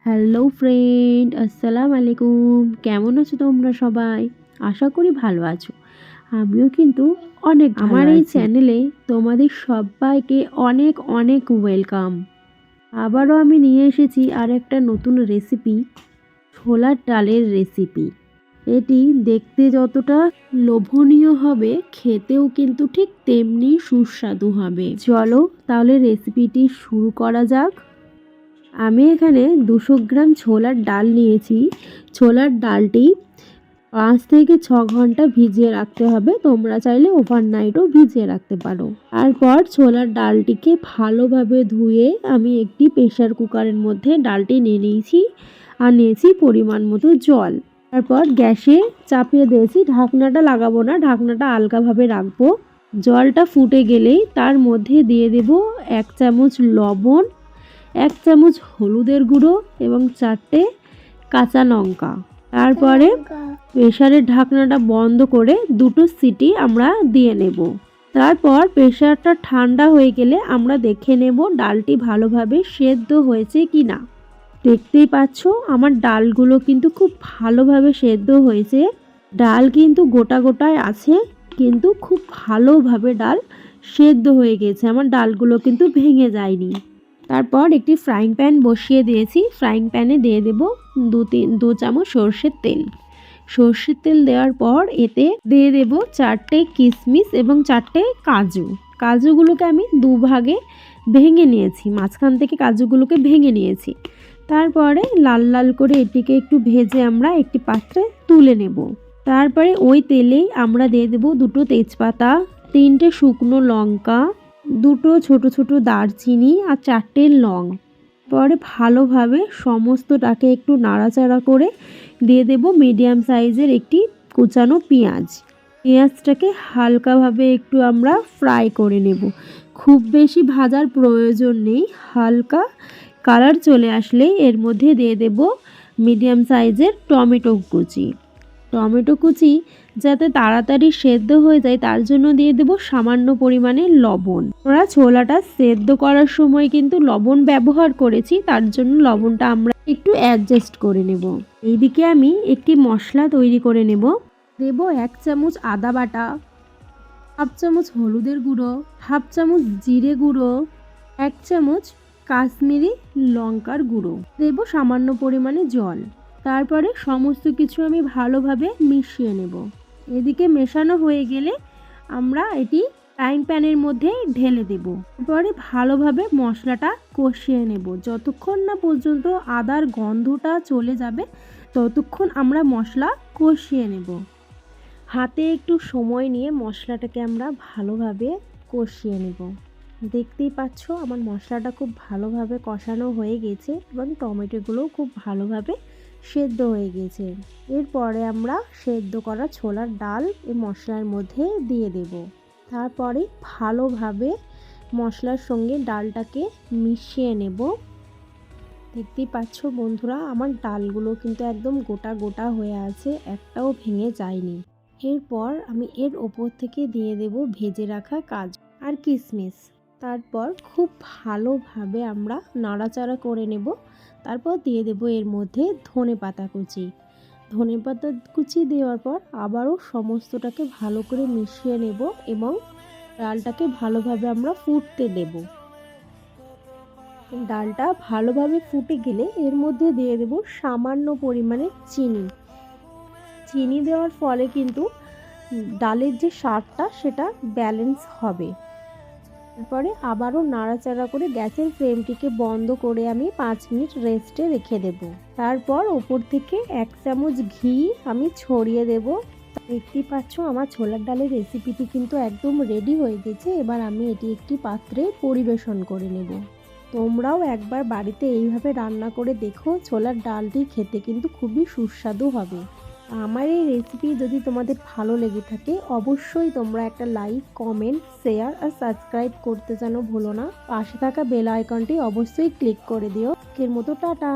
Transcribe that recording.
Hello friend, আসসালামু আলাইকুম। কেমন আছো তোমরা সবাই? আশা করি ভালো আছো। আমিও কিন্তু অনেক আমার এই চ্যানেলে তোমাদের সবাইকে অনেক অনেক ওয়েলকাম। আবারও আমি নিয়ে এসেছি আর একটা নতুন রেসিপি, ছোলার ডালের রেসিপি। এটি দেখতে যতটা লোভনীয় হবে, খেতেও কিন্তু ঠিক তেমনি সুস্বাদু হবে। চলো তাহলে রেসিপিটি শুরু করা যাক। আমি এখানে 200 গ্রাম ছোলার ডাল নিয়েছি। ছোলার ডালটি 5 থেকে 6 ঘন্টা ভিজিয়ে রাখতে হবে। তোমরা চাইলে ওভারনাইটও ভিজিয়ে রাখতে পারো। তারপর ছোলার ডালটিকে ভালোভাবে ধুয়ে আমি একটি প্রেসার কুকারের মধ্যে ডালটি নিয়ে নিয়েছি আর নিয়েছি পরিমাণ মতো জল। তারপর গ্যাসে চাপিয়ে দিয়েছি। ঢাকনাটা লাগাবো না, ঢাকনাটা আলগাভাবে রাখবো। জলটা ফুটে গেলেই তার মধ্যে দিয়ে দেব 1 চামচ লবণ, 1 চামচ হলুদের গুঁড়ো এবং 4টে কাঁচা লঙ্কা। তারপরে প্রেসারের ঢাকনাটা বন্ধ করে 2টো সিটি আমরা দিয়ে নেব। তারপর প্রেসারটা ঠান্ডা হয়ে গেলে আমরা দেখে নেব ডালটি ভালোভাবে সেদ্ধ হয়েছে কি না। দেখতেই পাচ্ছ আমার ডালগুলো কিন্তু খুব ভালোভাবে সেদ্ধ হয়েছে। ডাল কিন্তু গোটা গোটায় আছে, কিন্তু খুব ভালোভাবে ডাল সেদ্ধ হয়ে গেছে। আমার ডালগুলো কিন্তু ভেঙে যায়নি। তারপর একটি ফ্রাইং প্যান বসিয়ে দিয়েছি। ফ্রাইং প্যানে দিয়ে দেব 2 চামচ সর্ষের তেল। সর্ষের তেল দেওয়ার পর এতে দিয়ে দেব 4টে কিশমিশ এবং 4টে কাজু। কাজুগুলোকে আমি 2 ভাগে ভেঙে নিয়েছি, মাঝখান থেকে কাজুগুলোকে ভেঙে নিয়েছি। তারপরে লাল লাল করে এটিকে একটু ভেজে আমরা একটি পাত্রে তুলে নেব। তারপরে ওই তেলেই আমরা দিয়ে দেব 2টো তেজপাতা, 3টে শুকনো লঙ্কা, 2টো ছোট ছোট দারচিনি আর 4টে লং। পরে ভালোভাবে সমস্তটাকে একটু নাড়াচাড়া করে দিয়ে দেব মিডিয়াম সাইজের একটি কুচানো পেঁয়াজ। পেঁয়াজটাকে হালকাভাবে একটু আমরা ফ্রাই করে নেব। খুব বেশি ভাজার প্রয়োজন নেই, হালকা কালার চলে আসলেই এর মধ্যে দিয়ে দেব মিডিয়াম সাইজের টমেটো কুচি। টমেটো কুচি যাতে তাড়াতাড়ি সেদ্ধ হয়ে যায় তার জন্য দিয়ে দেব সামান্য পরিমাণে লবণ। আমরা ছোলাটা সেদ্ধ করার সময় কিন্তু লবণ ব্যবহার করেছি, তার জন্য লবণটা আমরা একটু অ্যাডজাস্ট করে নেব। এইদিকে আমি একটি মশলা তৈরি করে নেব। দেব 1 চামচ আদা বাটা, 1/2 চামচ হলুদের গুঁড়ো, 1/2 চামচ জিরে গুঁড়ো, 1 চামচ কাশ্মীরি লঙ্কার গুঁড়ো। দেব সামান্য পরিমাণে জল। তারপরে সমস্ত কিছু আমি ভালোভাবে মিশিয়ে নেব। এদিকে মেশানো হয়ে গেলে আমরা এটি ফ্রাইং প্যানের মধ্যে ঢেলে দেব। তারপরে ভালোভাবে মশলাটা কষিয়ে নেব। যতক্ষণ না পর্যন্ত আদার গন্ধটা চলে যাবে ততক্ষণ আমরা মশলা কষিয়ে নেব। হাতে একটু সময় নিয়ে মশলাটাকে আমরা ভালোভাবে কষিয়ে নেব। দেখতেই পাচ্ছ আমার মশলাটা খুব ভালোভাবে কষানো হয়ে গেছে এবং টমেটোগুলোও খুব ভালোভাবে সেদ্ধ হয়ে গেছে। এরপরে আমরা সেদ্ধ করা ছোলার ডাল এই মশলার মধ্যে দিয়ে দেব। তারপরে ভালোভাবে মশলার সঙ্গে ডালটাকে মিশিয়ে নেব। দেখতেই পাচ্ছ বন্ধুরা আমার ডালগুলো কিন্তু একদম গোটা গোটা হয়ে আছে, একটাও ভেঙে যায়নি। এরপর আমি এর ওপর থেকে দিয়ে দেব ভেজে রাখা কাজু আর কিশমিশ। তারপর খুব ভালোভাবে আমরা নাড়াচাড়া করে নেব। তারপর দিয়ে দেব এর মধ্যে ধনেপাতা কুচি। ধনেপাতা কুচি দেওয়ার পর আবারও সমস্তটাকে ভালো করে মিশিয়ে নেব এবং ডালটাকে ভালোভাবে আমরা ফুটতে দেব। ডালটা ভালোভাবে ফুটে গেলে এর মধ্যে দিয়ে দেব সামান্য পরিমাণে চিনি। চিনি দেওয়ার ফলে কিন্তু ডালের যে স্বাদটা সেটা ব্যালেন্স হবে। তারপরে আবারও নাড়াচাড়া করে গ্যাসের ফ্লেমটিকে বন্ধ করে আমি 5 মিনিট রেস্টে রেখে দেব। তারপর ওপর থেকে 1 চামচ ঘি আমি ছড়িয়ে দেব। দেখতেই পাচ্ছ আমার ছোলার ডালের রেসিপিটি কিন্তু একদম রেডি হয়ে গেছে। এবার আমি এটি একটি পাত্রে পরিবেশন করে নেব। তোমরাও একবার বাড়িতে এইভাবে রান্না করে দেখো, ছোলার ডালটি খেতে কিন্তু খুবই সুস্বাদু হবে। আমার এই রেসিপি যদি তোমাদের ভালো লেগে থাকে অবশ্যই তোমরা একটা লাইক, কমেন্ট, শেয়ার আর সাবস্ক্রাইব করতে যেন ভুলো না। পাশে থাকা বেল আইকনটি অবশ্যই ক্লিক করে দিও। এর মতো টাটা।